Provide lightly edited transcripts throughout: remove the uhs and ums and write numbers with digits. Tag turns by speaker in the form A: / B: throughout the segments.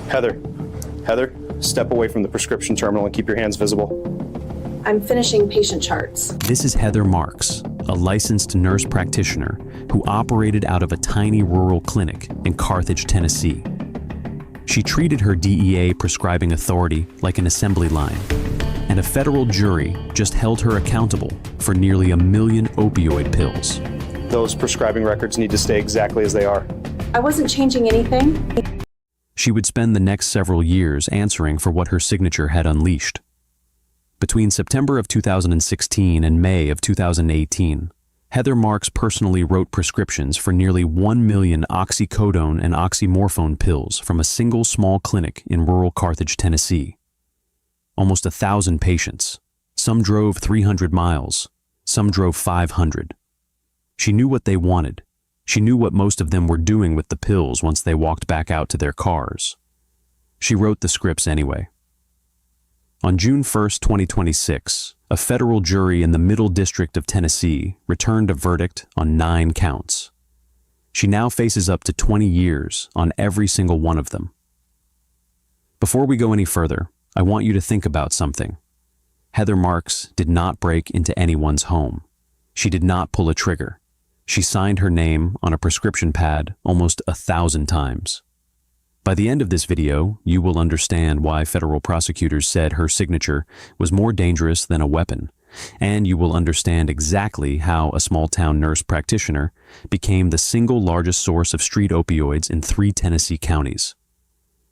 A: Heather, step away from the prescription terminal and keep your hands visible.
B: I'm finishing patient charts.
C: This is Heather Marks, a licensed nurse practitioner who operated out of a tiny rural clinic in Carthage, Tennessee. She treated her DEA prescribing authority like an assembly line, and a federal jury just held her accountable for nearly 1 million opioid pills.
A: Those prescribing records need to stay exactly as they are.
B: I wasn't changing anything.
C: She would spend the next several years answering for what her signature had unleashed. Between September of 2016 and May of 2018, Heather Marks personally wrote prescriptions for nearly 1 million oxycodone and oxymorphone pills from a single small clinic in rural Carthage, Tennessee. Almost 1,000 patients. Some drove 300 miles. Some drove 500. She knew what they wanted. She knew what most of them were doing with the pills once they walked back out to their cars. She wrote the scripts anyway. On June 1, 2026, a federal jury in the Middle District of Tennessee returned a verdict on 9 counts. She now faces up to 20 years on every single one of them. Before we go any further, I want you to think about something. Heather Marks did not break into anyone's home. She did not pull a trigger. She signed her name on a prescription pad almost 1,000 times. By the end of this video, you will understand why federal prosecutors said her signature was more dangerous than a weapon, and you will understand exactly how a small-town nurse practitioner became the single largest source of street opioids in 3 Tennessee counties.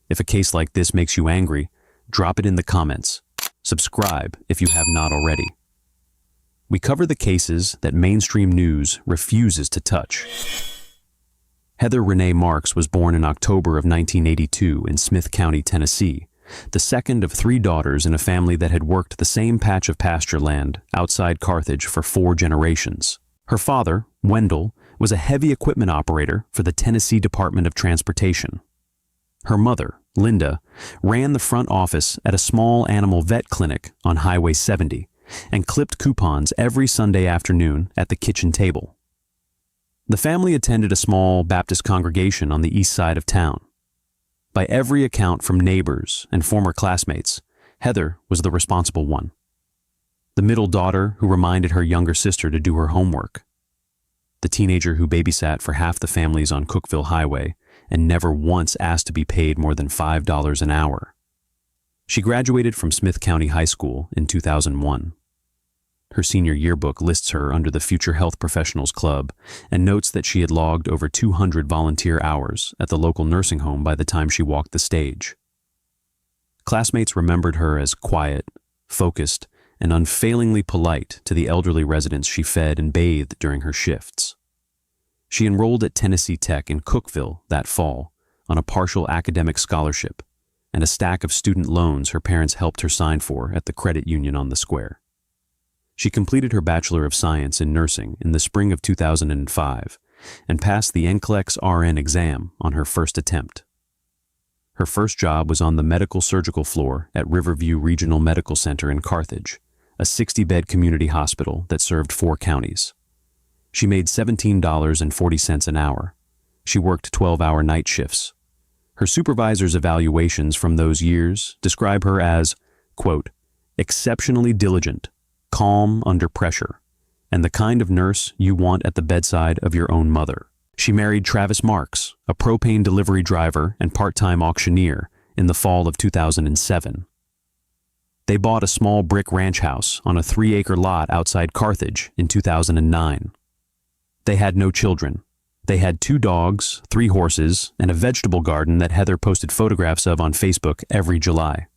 C: If a case like this makes you angry, drop it in the comments. Subscribe if you have not already. We cover the cases that mainstream news refuses to touch. Heather Renee Marks was born in October of 1982 in Smith County, Tennessee, the second of 3 daughters in a family that had worked the same patch of pasture land outside Carthage for 4 generations. Her father, Wendell, was a heavy equipment operator for the Tennessee Department of Transportation. Her mother, Linda, ran the front office at a small animal vet clinic on Highway 70 and clipped coupons every Sunday afternoon at the kitchen table. The family attended a small Baptist congregation on the east side of town. By every account from neighbors and former classmates, Heather was the responsible one. The middle daughter who reminded her younger sister to do her homework. The teenager who babysat for half the families on Cookeville Highway and never once asked to be paid more than $5 an hour. She graduated from Smith County High School in 2001. Her senior yearbook lists her under the Future Health Professionals Club and notes that she had logged over 200 volunteer hours at the local nursing home by the time she walked the stage. Classmates remembered her as quiet, focused, and unfailingly polite to the elderly residents she fed and bathed during her shifts. She enrolled at Tennessee Tech in Cookeville that fall on a partial academic scholarship and a stack of student loans her parents helped her sign for at the credit union on the square. She completed her Bachelor of Science in Nursing in the spring of 2005 and passed the NCLEX RN exam on her first attempt. Her first job was on the medical surgical floor at Riverview Regional Medical Center in Carthage, a 60-bed community hospital that served 4 counties. She made $17.40 an hour. She worked 12-hour night shifts. Her supervisor's evaluations from those years describe her as, quote, exceptionally diligent, calm under pressure, and the kind of nurse you want at the bedside of your own mother. She married Travis Marks, a propane delivery driver and part-time auctioneer, in the fall of 2007. They bought a small brick ranch house on a 3-acre lot outside Carthage in 2009. They had no children. They had 2 dogs, 3 horses, and a vegetable garden that Heather posted photographs of on Facebook every July.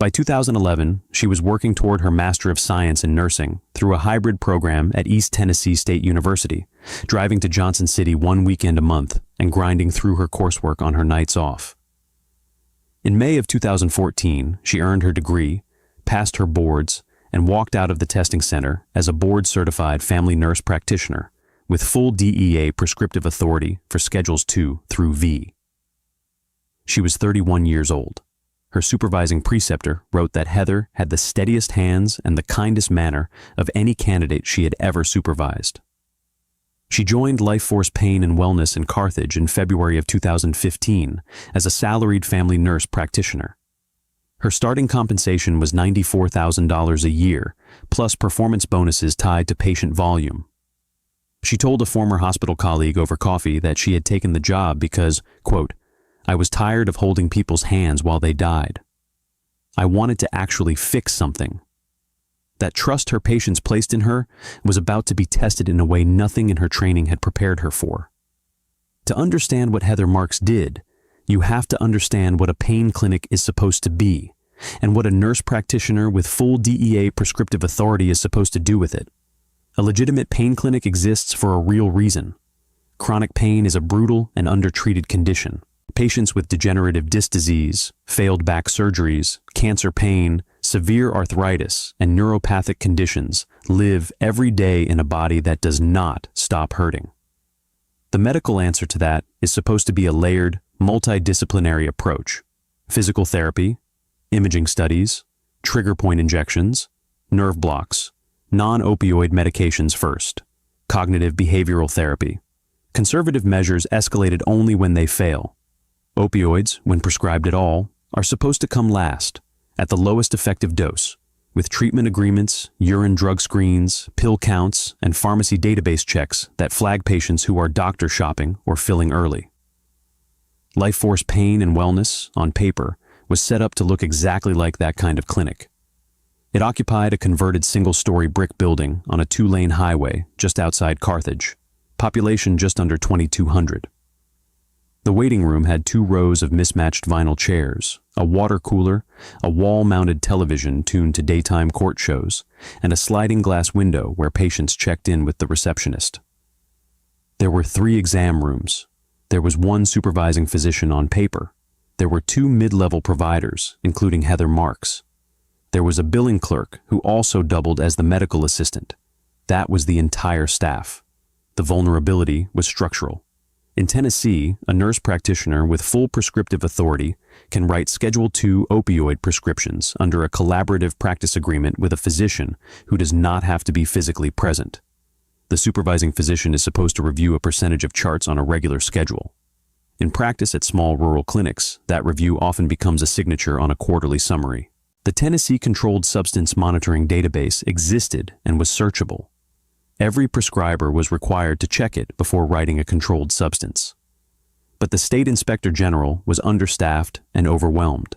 C: By 2011, she was working toward her Master of Science in Nursing through a hybrid program at East Tennessee State University, driving to Johnson City 1 weekend a month and grinding through her coursework on her nights off. In May of 2014, she earned her degree, passed her boards, and walked out of the testing center as a board-certified family nurse practitioner with full DEA prescriptive authority for Schedules 2 through V. She was 31 years old. Her supervising preceptor wrote that Heather had the steadiest hands and the kindest manner of any candidate she had ever supervised. She joined Lifeforce Pain and Wellness in Carthage in February of 2015 as a salaried family nurse practitioner. Her starting compensation was $94,000 a year, plus performance bonuses tied to patient volume. She told a former hospital colleague over coffee that she had taken the job because, quote, "I was tired of holding people's hands while they died. I wanted to actually fix something." That trust her patients placed in her was about to be tested in a way nothing in her training had prepared her for. To understand what Heather Marks did, you have to understand what a pain clinic is supposed to be, and what a nurse practitioner with full DEA prescriptive authority is supposed to do with it. A legitimate pain clinic exists for a real reason. Chronic pain is a brutal and undertreated condition. Patients with degenerative disc disease, failed back surgeries, cancer pain, severe arthritis, and neuropathic conditions live every day in a body that does not stop hurting. The medical answer to that is supposed to be a layered, multidisciplinary approach. Physical therapy, imaging studies, trigger point injections, nerve blocks, non-opioid medications first, cognitive behavioral therapy. Conservative measures escalated only when they fail. Opioids, when prescribed at all, are supposed to come last, at the lowest effective dose, with treatment agreements, urine drug screens, pill counts, and pharmacy database checks that flag patients who are doctor shopping or filling early. Lifeforce Pain and Wellness, on paper, was set up to look exactly like that kind of clinic. It occupied a converted single-story brick building on a 2-lane highway just outside Carthage, population just under 2,200. The waiting room had 2 rows of mismatched vinyl chairs, a water cooler, a wall-mounted television tuned to daytime court shows, and a sliding glass window where patients checked in with the receptionist. There were 3 exam rooms. There was 1 supervising physician on paper. There were 2 mid-level providers, including Heather Marks. There was a billing clerk who also doubled as the medical assistant. That was the entire staff. The vulnerability was structural. In Tennessee, a nurse practitioner with full prescriptive authority can write Schedule II opioid prescriptions under a collaborative practice agreement with a physician who does not have to be physically present. The supervising physician is supposed to review a percentage of charts on a regular schedule. In practice at small rural clinics, that review often becomes a signature on a quarterly summary. The Tennessee Controlled Substance Monitoring Database existed and was searchable. Every prescriber was required to check it before writing a controlled substance. But the State Inspector General was understaffed and overwhelmed.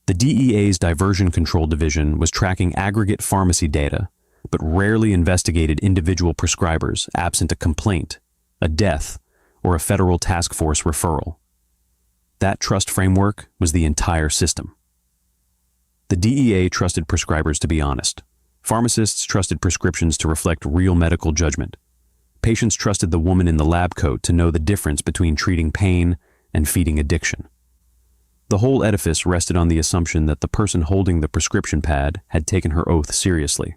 C: The DEA's Diversion Control Division was tracking aggregate pharmacy data, but rarely investigated individual prescribers absent a complaint, a death, or a federal task force referral. That trust framework was the entire system. The DEA trusted prescribers to be honest. Pharmacists trusted prescriptions to reflect real medical judgment. Patients trusted the woman in the lab coat to know the difference between treating pain and feeding addiction. The whole edifice rested on the assumption that the person holding the prescription pad had taken her oath seriously.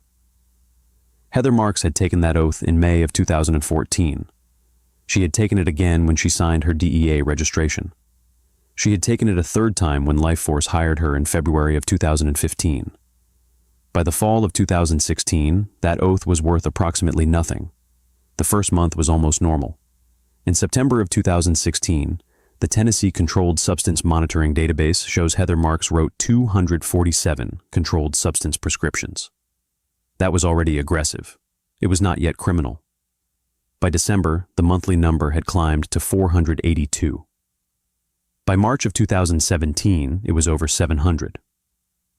C: Heather Marks had taken that oath in May of 2014. She had taken it again when she signed her DEA registration. She had taken it a 3rd time when Lifeforce hired her in February of 2015. By the fall of 2016, that oath was worth approximately nothing. The first month was almost normal. In September of 2016, the Tennessee Controlled Substance Monitoring Database shows Heather Marks wrote 247 controlled substance prescriptions. That was already aggressive. It was not yet criminal. By December, the monthly number had climbed to 482. By March of 2017, it was over 700.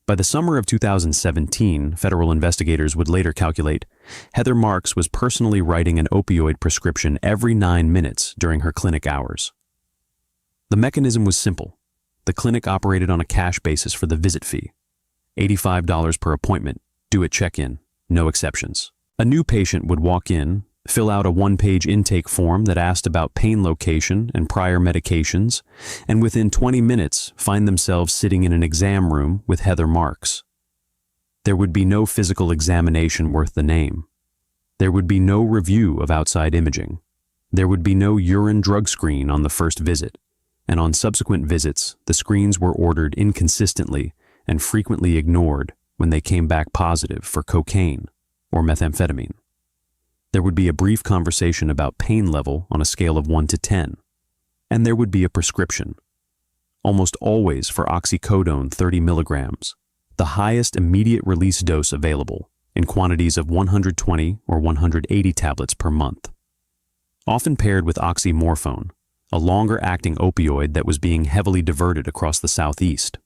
C: By the summer of 2017, federal investigators would later calculate Heather Marks was personally writing an opioid prescription every 9 minutes during her clinic hours. The mechanism was simple. The clinic operated on a cash basis for the visit fee. $85 per appointment, due at check-in, no exceptions. A new patient would walk in, fill out a 1-page intake form that asked about pain location and prior medications, and within 20 minutes find themselves sitting in an exam room with Heather Marks. There would be no physical examination worth the name. There would be no review of outside imaging. There would be no urine drug screen on the first visit, and on subsequent visits, the screens were ordered inconsistently and frequently ignored when they came back positive for cocaine or methamphetamine. There would be a brief conversation about pain level on a scale of 1 to 10, and there would be a prescription, almost always for oxycodone 30 milligrams, the highest immediate release dose available, in quantities of 120 or 180 tablets per month. Often paired with oxymorphone, a longer-acting opioid that was being heavily diverted across the Southeast.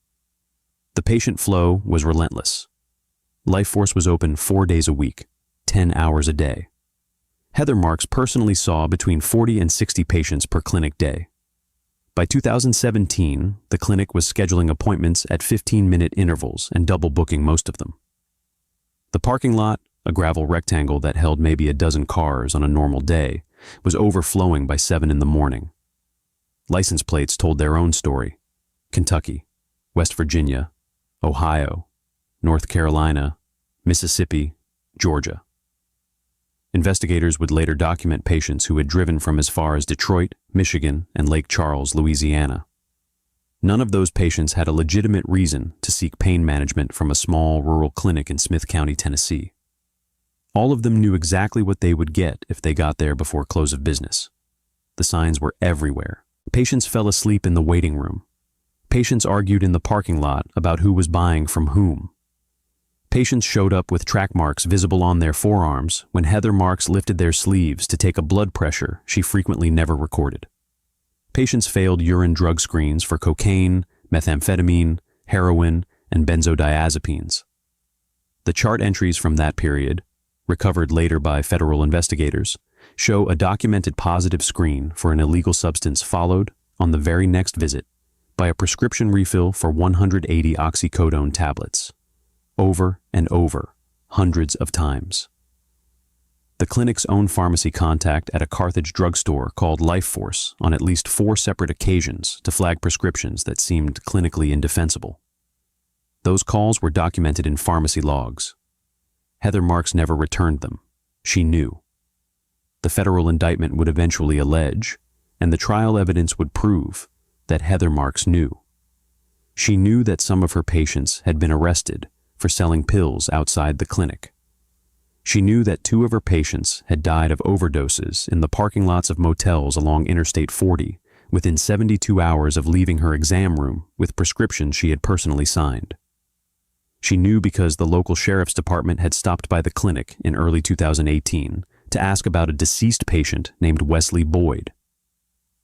C: The patient flow was relentless. Lifeforce was open 4 days a week, 10 hours a day. Heather Marks personally saw between 40 and 60 patients per clinic day. By 2017, the clinic was scheduling appointments at 15-minute intervals and double booking most of them. The parking lot, a gravel rectangle that held maybe a dozen cars on a normal day, was overflowing by 7 in the morning. License plates told their own story: Kentucky, West Virginia, Ohio, North Carolina, Mississippi, Georgia. Investigators would later document patients who had driven from as far as Detroit, Michigan, and Lake Charles, Louisiana. None of those patients had a legitimate reason to seek pain management from a small rural clinic in Smith County, Tennessee. All of them knew exactly what they would get if they got there before close of business. The signs were everywhere. Patients fell asleep in the waiting room. Patients argued in the parking lot about who was buying from whom. Patients showed up with track marks visible on their forearms when Heather Marks lifted their sleeves to take a blood pressure she frequently never recorded. Patients failed urine drug screens for cocaine, methamphetamine, heroin, and benzodiazepines. The chart entries from that period, recovered later by federal investigators, show a documented positive screen for an illegal substance followed, on the very next visit, by a prescription refill for 180 oxycodone tablets. Over and over, hundreds of times. The clinic's own pharmacy contact at a Carthage drugstore called Lifeforce on at least 4 separate occasions to flag prescriptions that seemed clinically indefensible. Those calls were documented in pharmacy logs. Heather Marks never returned them. She knew. The federal indictment would eventually allege, and the trial evidence would prove, that Heather Marks knew. She knew that some of her patients had been arrested for selling pills outside the clinic. She knew that 2 of her patients had died of overdoses in the parking lots of motels along Interstate 40 within 72 hours of leaving her exam room with prescriptions she had personally signed. She knew because the local sheriff's department had stopped by the clinic in early 2018 to ask about a deceased patient named Wesley Boyd.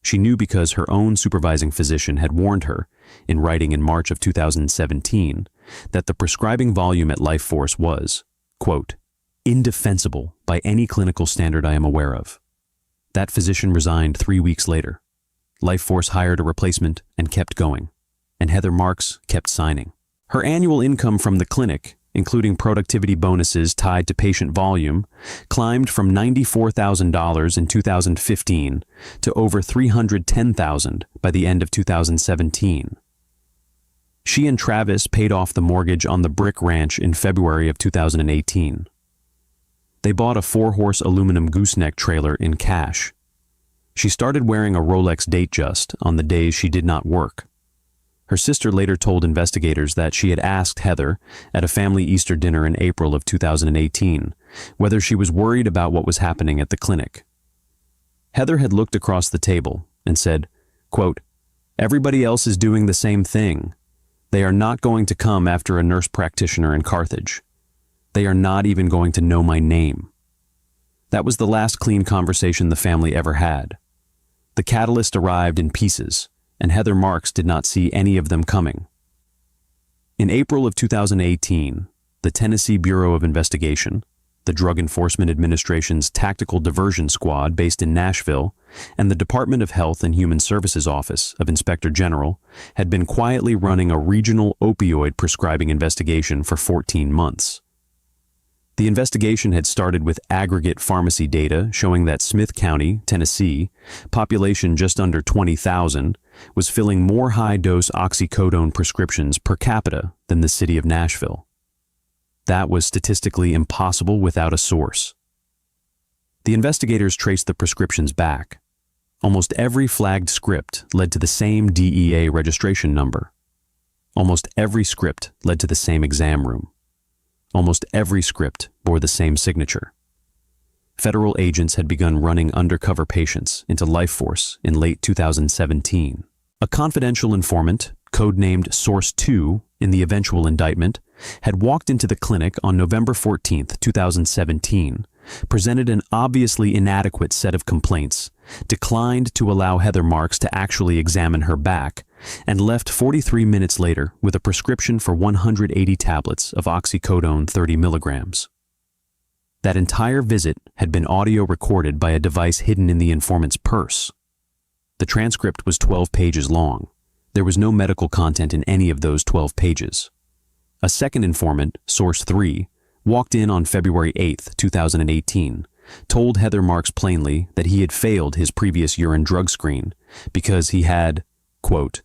C: She knew because her own supervising physician had warned her, in writing in March of 2017, that the prescribing volume at Lifeforce was, quote, indefensible by any clinical standard I am aware of. That physician resigned 3 weeks later. Lifeforce hired a replacement and kept going, and Heather Marks kept signing. Her annual income from the clinic, including productivity bonuses tied to patient volume, climbed from $94,000 in 2015 to over $310,000 by the end of 2017. She and Travis paid off the mortgage on the brick ranch in February of 2018. They bought a 4-horse aluminum gooseneck trailer in cash. She started wearing a Rolex Datejust on the days she did not work. Her sister later told investigators that she had asked Heather at a family Easter dinner in April of 2018 whether she was worried about what was happening at the clinic. Heather had looked across the table and said, quote, everybody else is doing the same thing. They are not going to come after a nurse practitioner in Carthage. They are not even going to know my name. That was the last clean conversation the family ever had. The catalyst arrived in pieces, and Heather Marks did not see any of them coming. In April of 2018, the Tennessee Bureau of Investigation, the Drug Enforcement Administration's Tactical Diversion Squad based in Nashville, and the Department of Health and Human Services Office of Inspector General had been quietly running a regional opioid prescribing investigation for 14 months. The investigation had started with aggregate pharmacy data showing that Smith County, Tennessee, population just under 20,000, was filling more high-dose oxycodone prescriptions per capita than the city of Nashville. That was statistically impossible without a source. The investigators traced the prescriptions back. Almost every flagged script led to the same DEA registration number. Almost every script led to the same exam room. Almost every script bore the same signature. federal agents had begun running undercover patients into Lifeforce in late 2017. A confidential informant, codenamed Source 2 in the eventual indictment, had walked into the clinic on November 14, 2017, presented an obviously inadequate set of complaints, declined to allow Heather Marks to actually examine her back, and left 43 minutes later with a prescription for 180 tablets of oxycodone 30 milligrams. That entire visit had been audio recorded by a device hidden in the informant's purse. The transcript was 12 pages long. There was no medical content in any of those 12 pages. A second informant, Source 3, walked in on February 8, 2018, told Heather Marks plainly that he had failed his previous urine drug screen because he had, quote,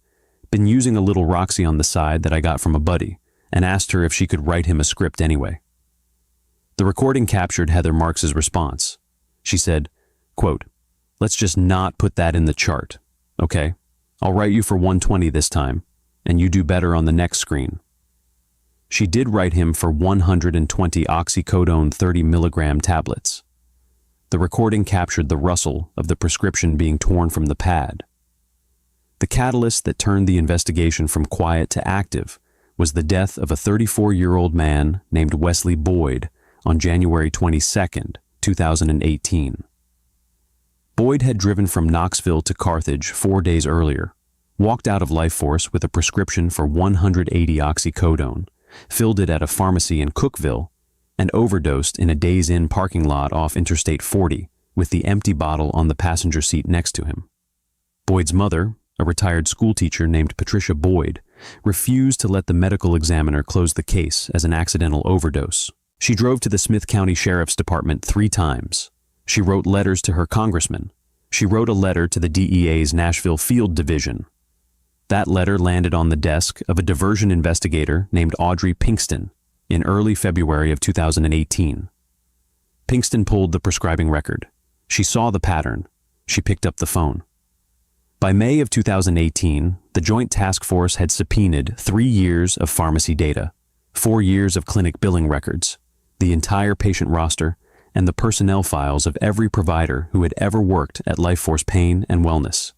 C: been using a little Roxy on the side that I got from a buddy, and asked her if she could write him a script anyway. The recording captured Heather Marks's response. She said, quote, let's just not put that in the chart, okay? I'll write you for 120 this time, and you do better on the next screen. She did write him for 120 oxycodone 30 milligram tablets. The recording captured the rustle of the prescription being torn from the pad. The catalyst that turned the investigation from quiet to active was the death of a 34-year-old man named Wesley Boyd on January 22, 2018. Boyd had driven from Knoxville to Carthage 4 days earlier, walked out of Lifeforce with a prescription for 180 oxycodone, filled it at a pharmacy in Cookville, and overdosed in a Days Inn parking lot off Interstate 40 with the empty bottle on the passenger seat next to him. Boyd's mother, a retired schoolteacher named Patricia Boyd, refused to let the medical examiner close the case as an accidental overdose. She drove to the Smith County Sheriff's Department 3 times. She wrote letters to her congressman. She wrote a letter to the DEA's Nashville Field Division. That letter landed on the desk of a diversion investigator named Audrey Pinkston in early February of 2018. Pinkston pulled the prescribing record. She saw the pattern. She picked up the phone. By May of 2018, the Joint Task Force had subpoenaed 3 years of pharmacy data, 4 years of clinic billing records, the entire patient roster, and the personnel files of every provider who had ever worked at Lifeforce Pain and Wellness.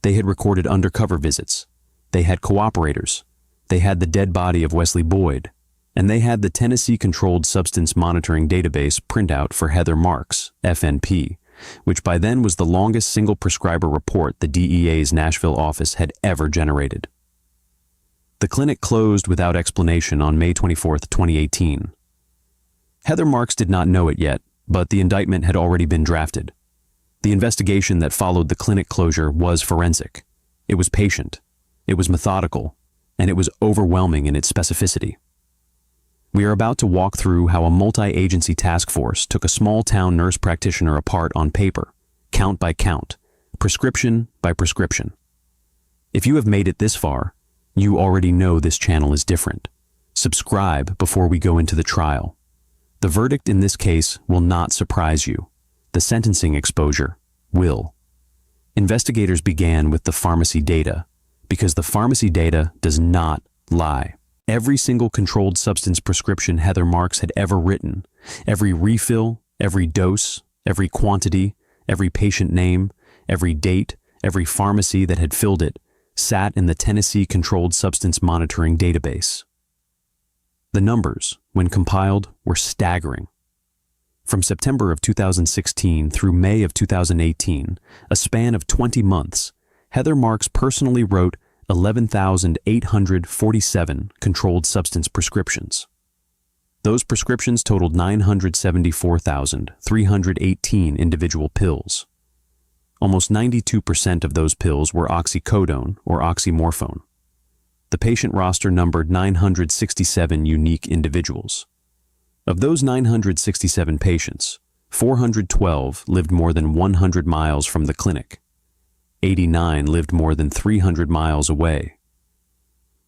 C: They had recorded undercover visits. They had cooperators. They had the dead body of Wesley Boyd. And they had the Tennessee Controlled Substance Monitoring Database printout for Heather Marks, FNP, which by then was the longest single prescriber report the DEA's Nashville office had ever generated. The clinic closed without explanation on May 24, 2018. Heather Marks did not know it yet, but the indictment had already been drafted. The investigation that followed the clinic closure was forensic. It was patient. It was methodical. And it was overwhelming in its specificity. We are about to walk through how a multi-agency task force took a small-town nurse practitioner apart on paper, count by count, prescription by prescription. If you have made it this far, you already know this channel is different. Subscribe before we go into the trial. The verdict in this case will not surprise you. The sentencing exposure will. Investigators began with the pharmacy data, because the pharmacy data does not lie. Every single controlled substance prescription Heather Marks had ever written, every refill, every dose, every quantity, every patient name, every date, every pharmacy that had filled it, sat in the Tennessee Controlled Substance Monitoring Database. The numbers, when compiled, were staggering. From September of 2016 through May of 2018, a span of 20 months, Heather Marks personally wrote 11,847 controlled substance prescriptions. Those prescriptions totaled 974,318 individual pills. Almost 92% of those pills were oxycodone or oxymorphone. The patient roster numbered 967 unique individuals. Of those 967 patients, 412 lived more than 100 miles from the clinic. 89 lived more than 300 miles away.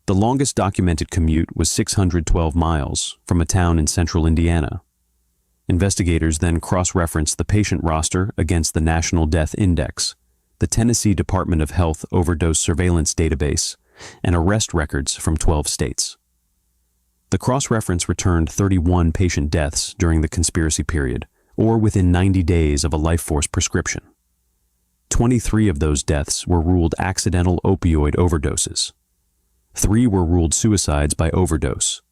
C: The longest documented commute was 612 miles from a town in central Indiana. Investigators then cross-referenced the patient roster against the National Death Index, the Tennessee Department of Health Overdose Surveillance Database, and arrest records from 12 states. The cross-reference returned 31 patient deaths during the conspiracy period, or within 90 days of a life force prescription. 23 of those deaths were ruled accidental opioid overdoses. 3 were ruled suicides by overdose.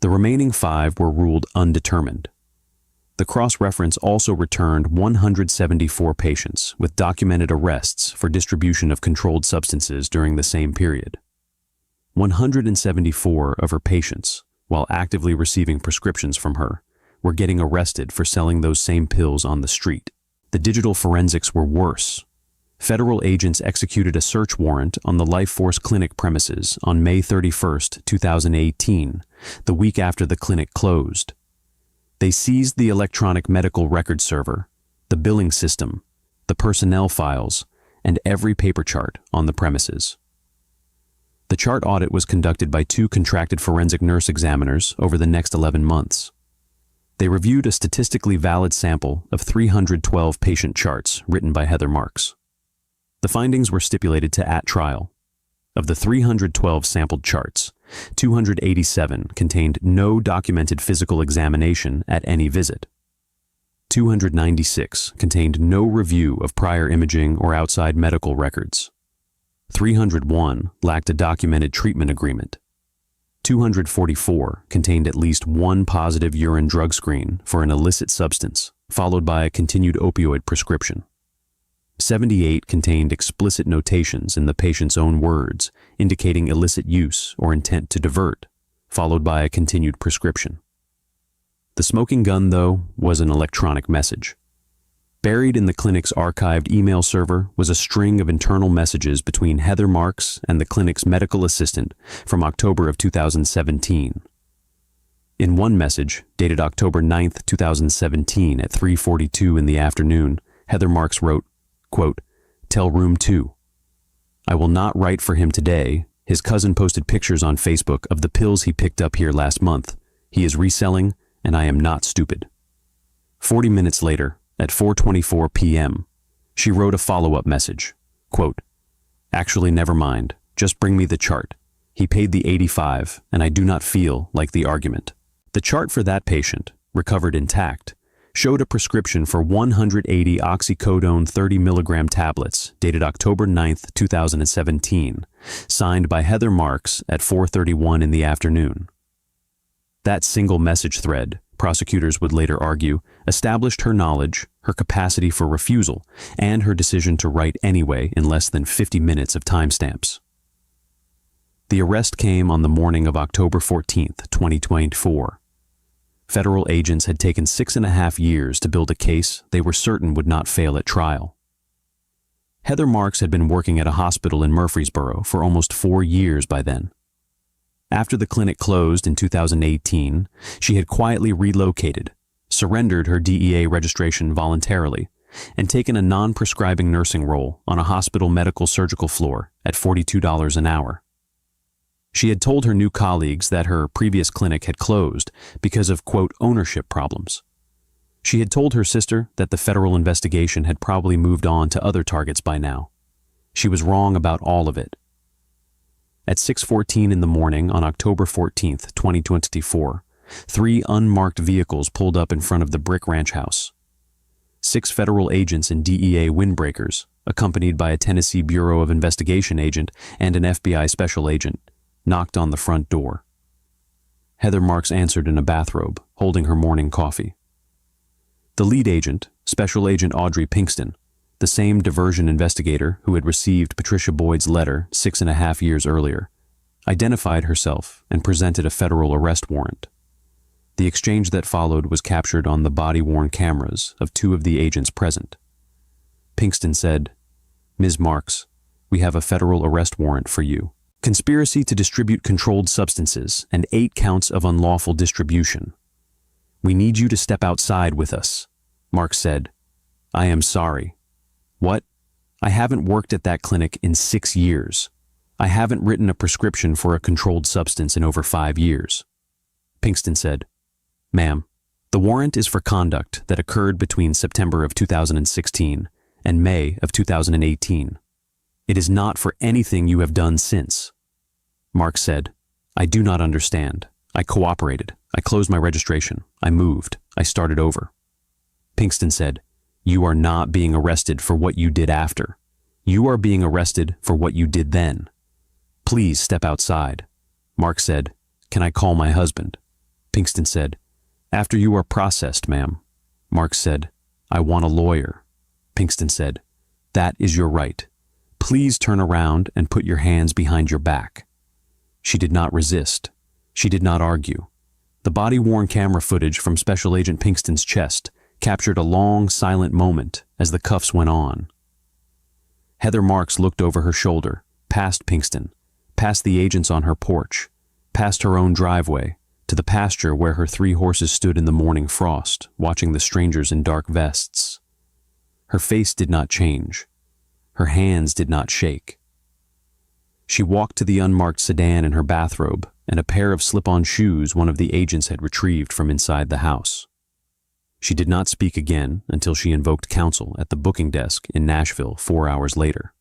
C: The remaining 5 were ruled undetermined. The cross-reference also returned 174 patients with documented arrests for distribution of controlled substances during the same period. 174 of her patients, while actively receiving prescriptions from her, were getting arrested for selling those same pills on the street. The digital forensics were worse. Federal agents executed a search warrant on the Life Force Clinic premises on May 31, 2018, the week after the clinic closed. They seized the electronic medical record server, the billing system, the personnel files, and every paper chart on the premises. The chart audit was conducted by 2 contracted forensic nurse examiners over the next 11 months. They reviewed a statistically valid sample of 312 patient charts written by Heather Marks. The findings were stipulated to at trial. Of the 312 sampled charts, 287 contained no documented physical examination at any visit. 296 contained no review of prior imaging or outside medical records. 301 lacked a documented treatment agreement. 244 contained at least 1 positive urine drug screen for an illicit substance, followed by a continued opioid prescription. 78 contained explicit notations in the patient's own words indicating illicit use or intent to divert, followed by a continued prescription. The smoking gun, though, was an electronic message. Buried in the clinic's archived email server was a string of internal messages between Heather Marks and the clinic's medical assistant from October of 2017. In one message, dated October 9, 2017 at 3:42 in the afternoon, Heather Marks wrote, quote, "Tell room 2. I will not write for him today. His cousin posted pictures on Facebook of the pills he picked up here last month. He is reselling, and I am not stupid." 40 minutes later, at 4:24 p.m., she wrote a follow-up message, quote, "Actually, never mind. Just bring me the chart. He paid the $85, and I do not feel like the argument." The chart for that patient, recovered intact, showed a prescription for 180 oxycodone 30 milligram tablets dated October 9, 2017, signed by Heather Marks at 4:31 in the afternoon. That single message thread, prosecutors would later argue, established her knowledge, her capacity for refusal, and her decision to write anyway in less than 50 minutes of timestamps. The arrest came on the morning of October 14, 2024. Federal agents had taken 6.5 years to build a case they were certain would not fail at trial. Heather Marks had been working at a hospital in Murfreesboro for almost 4 years by then. After the clinic closed in 2018, she had quietly relocated, surrendered her DEA registration voluntarily, and taken a non-prescribing nursing role on a hospital medical surgical floor at $42 an hour. She had told her new colleagues that her previous clinic had closed because of, quote, ownership problems. She had told her sister that the federal investigation had probably moved on to other targets by now. She was wrong about all of it. At 6:14 in the morning on October 14, 2024, 3 unmarked vehicles pulled up in front of the Brick Ranch house. 6 federal agents and DEA windbreakers, accompanied by a Tennessee Bureau of Investigation agent and an FBI special agent, knocked on the front door. Heather Marks answered in a bathrobe, holding her morning coffee. The lead agent, Special Agent Audrey Pinkston, the same diversion investigator who had received Patricia Boyd's letter 6.5 years earlier, identified herself and presented a federal arrest warrant. The exchange that followed was captured on the body-worn cameras of 2 of the agents present. Pinkston said, "Ms. Marks, we have a federal arrest warrant for you. Conspiracy to distribute controlled substances and 8 counts of unlawful distribution. We need you to step outside with us." Marks said, "I am sorry." "What? I haven't worked at that clinic in 6 years. I haven't written a prescription for a controlled substance in over 5 years. Pinkston said, "Ma'am, the warrant is for conduct that occurred between September of 2016 and May of 2018. It is not for anything you have done since." Marks said, "I do not understand. I cooperated. I closed my registration. I moved. I started over." Pinkston said, "You are not being arrested for what you did after. You are being arrested for what you did then. Please step outside." Marks said, "Can I call my husband?" Pinkston said, "After you are processed, ma'am." Marks said, "I want a lawyer." Pinkston said, "That is your right. Please turn around and put your hands behind your back." She did not resist. She did not argue. The body-worn camera footage from Special Agent Pinkston's chest captured a long, silent moment as the cuffs went on. Heather Marks looked over her shoulder, past Pinkston, past the agents on her porch, past her own driveway, to the pasture where her 3 horses stood in the morning frost, watching the strangers in dark vests. Her face did not change. Her hands did not shake. She walked to the unmarked sedan in her bathrobe and a pair of slip-on shoes one of the agents had retrieved from inside the house. She did not speak again until she invoked counsel at the booking desk in Nashville 4 hours later.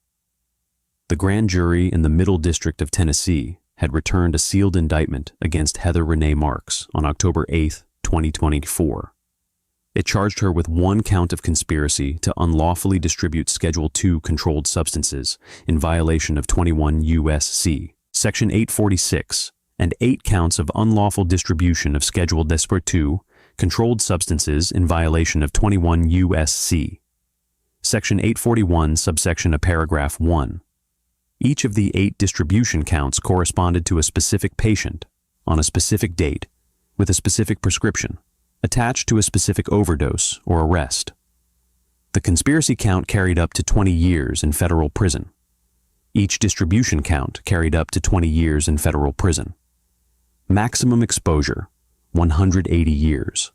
C: The grand jury in the Middle District of Tennessee had returned a sealed indictment against Heather Renee Marks on October 8, 2024. It charged her with 1 count of conspiracy to unlawfully distribute Schedule II controlled substances in violation of 21 U.S.C. Section 846 and 8 counts of unlawful distribution of Schedule II controlled substances in violation of 21 U.S.C. Section 841, subsection a paragraph 1. Each of the 8 distribution counts corresponded to a specific patient, on a specific date, with a specific prescription, attached to a specific overdose or arrest. The conspiracy count carried up to 20 years in federal prison. Each distribution count carried up to 20 years in federal prison. Maximum exposure, 180 years.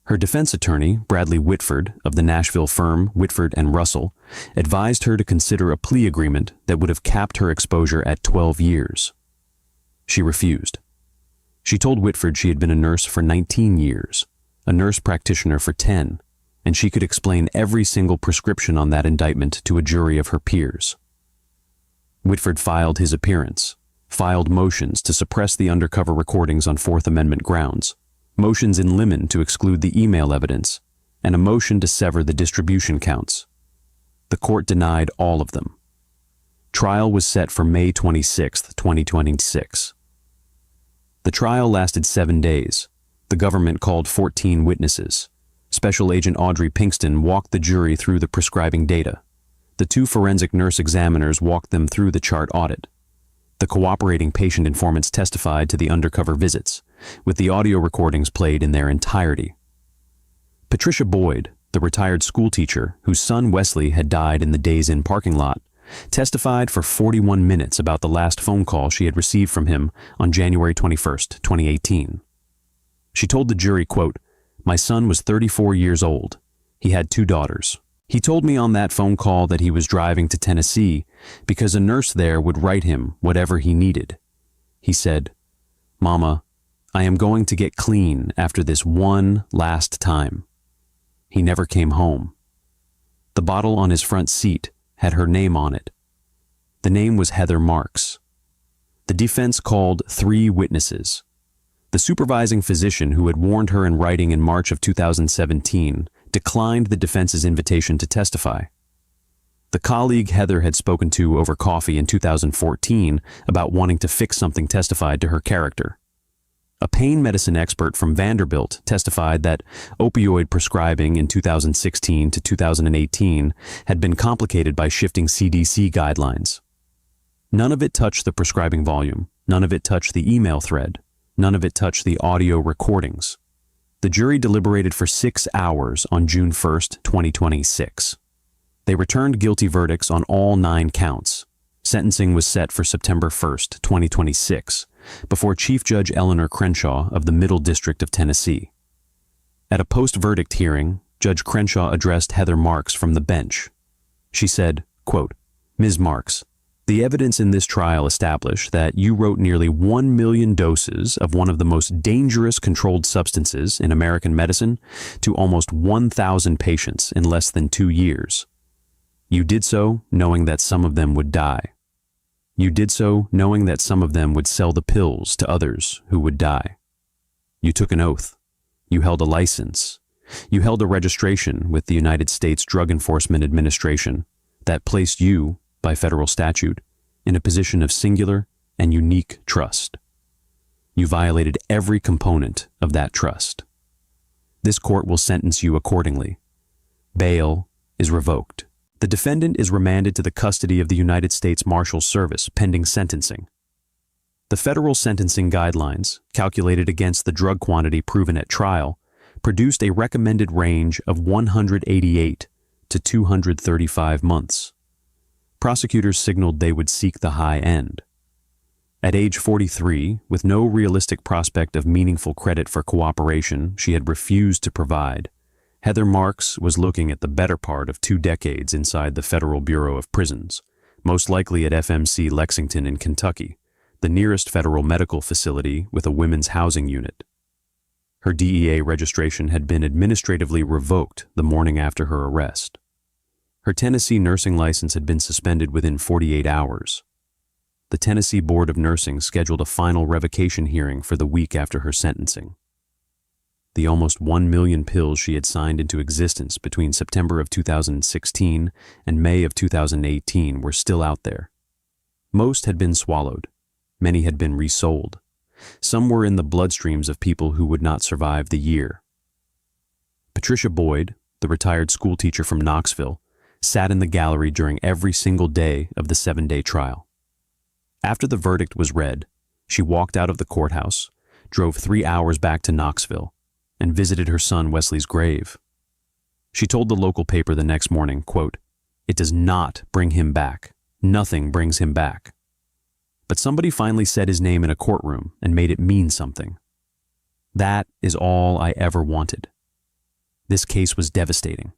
C: Her defense attorney, Bradley Whitford, of the Nashville firm Whitford and Russell, advised her to consider a plea agreement that would have capped her exposure at 12 years. She refused. She told Whitford she had been a nurse for 19 years, a nurse practitioner for 10, and she could explain every single prescription on that indictment to a jury of her peers. Whitford filed his appearance, filed motions to suppress the undercover recordings on Fourth Amendment grounds, motions in limine to exclude the email evidence, and a motion to sever the distribution counts. The court denied all of them. Trial was set for May 26, 2026. The trial lasted 7 days. The government called 14 witnesses. Special Agent Audrey Pinkston walked the jury through the prescribing data. The 2 forensic nurse examiners walked them through the chart audit. The cooperating patient informants testified to the undercover visits, with the audio recordings played in their entirety. Patricia Boyd, the retired schoolteacher whose son Wesley had died in the Days Inn parking lot, testified for 41 minutes about the last phone call she had received from him on January 21, 2018. She told the jury, quote, "My son was 34 years old. He had 2 daughters. He told me on that phone call that he was driving to Tennessee because a nurse there would write him whatever he needed. He said, 'Mama, I am going to get clean after this one last time.' He never came home. The bottle on his front seat had her name on it. The name was Heather Marks. The defense called 3 witnesses. The supervising physician who had warned her in writing in March of 2017 declined the defense's invitation to testify. The colleague Heather had spoken to over coffee in 2014 about wanting to fix something testified to her character. A pain medicine expert from Vanderbilt testified that opioid prescribing in 2016 to 2018 had been complicated by shifting CDC guidelines. None of it touched the prescribing volume. None of it touched the email thread. None of it touched the audio recordings. The jury deliberated for 6 hours on June 1, 2026. They returned guilty verdicts on all 9 counts. Sentencing was set for September 1, 2026, before Chief Judge Eleanor Crenshaw of the Middle District of Tennessee. At a post-verdict hearing, Judge Crenshaw addressed Heather Marks from the bench. She said, quote, "Ms. Marks, the evidence in this trial established that you wrote nearly 1 million doses of one of the most dangerous controlled substances in American medicine to almost 1,000 patients in less than 2 years. You did so knowing that some of them would die. You did so knowing that some of them would sell the pills to others who would die. You took an oath. You held a license. You held a registration with the United States Drug Enforcement Administration that placed you, by federal statute, in a position of singular and unique trust. You violated every component of that trust. This court will sentence you accordingly. Bail is revoked. The defendant is remanded to the custody of the United States Marshals Service pending sentencing. The federal sentencing guidelines, calculated against the drug quantity proven at trial, produced a recommended range of 188 to 235 months. Prosecutors signaled they would seek the high end. At age 43, with no realistic prospect of meaningful credit for cooperation she had refused to provide, Heather Marks was looking at the better part of 2 decades inside the Federal Bureau of Prisons, most likely at FMC Lexington in Kentucky, the nearest federal medical facility with a women's housing unit. Her DEA registration had been administratively revoked the morning after her arrest. Her Tennessee nursing license had been suspended within 48 hours. The Tennessee Board of Nursing scheduled a final revocation hearing for the week after her sentencing. The almost 1 million pills she had signed into existence between September of 2016 and May of 2018 were still out there. Most had been swallowed. Many had been resold. Some were in the bloodstreams of people who would not survive the year. Patricia Boyd, the retired schoolteacher from Knoxville, sat in the gallery during every single day of the 7-day trial. After the verdict was read, she walked out of the courthouse, drove 3 hours back to Knoxville, and visited her son Wesley's grave. She told the local paper the next morning, quote, "It does not bring him back. Nothing brings him back. But somebody finally said his name in a courtroom and made it mean something. That is all I ever wanted." This case was devastating.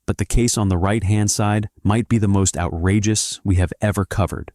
C: But the case on the right-hand side might be the most outrageous we have ever covered.